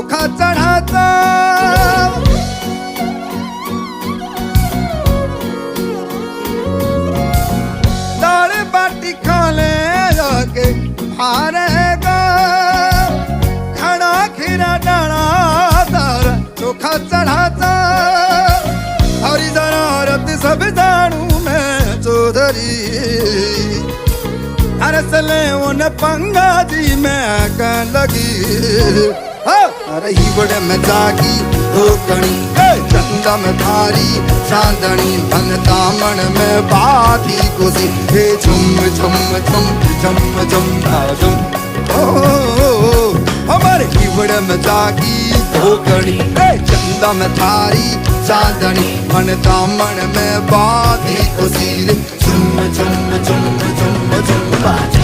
चोखा चढ़ाता दाल बाटी खा ले जाके हारेगा खड़ा खीरा डाला तारा चोखा चढ़ाता हरी जरारत सब जानू मैं चौधरी अरसले उन पंगा जी मैं कह लगी अरे ही बड़े में जागी धोकनी चंदा में थारी चांदनी धन दामन में बाती कोसी हे झुम झुम झुम झुम झुम झुम हमारे ही बड़े में जागी धोकनी चंदा में थारी चांदनी धन दामन में बाती कोसी झुम झुम झुम झुम झुम